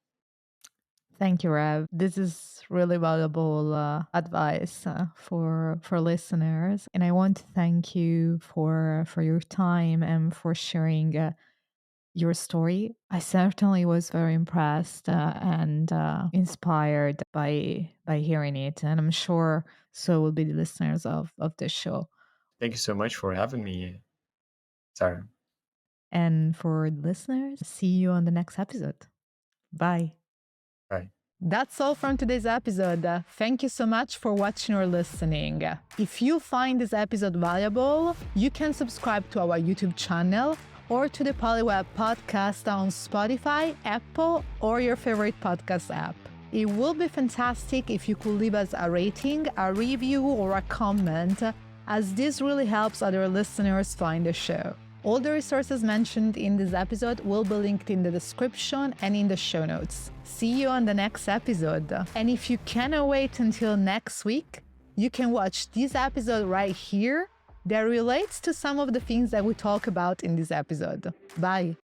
Thank you, Rev. This is really valuable advice for listeners, and I want to thank you for your time and for sharing your story. I certainly was very impressed and inspired by hearing it, and I'm sure so will be the listeners of this show. Thank you so much for having me, Sarah. And for the listeners, see you on the next episode. Bye. Bye. That's all from today's episode. Thank you so much for watching or listening. If you find this episode valuable, you can subscribe to our YouTube channel or to the Polyweb podcast on Spotify, Apple, or your favorite podcast app. It will be fantastic if you could leave us a rating, a review, or a comment, as this really helps other listeners find the show. All the resources mentioned in this episode will be linked in the description and in the show notes. See you on the next episode. And if you cannot wait until next week, you can watch this episode right here that relates to some of the things that we talk about in this episode. Bye.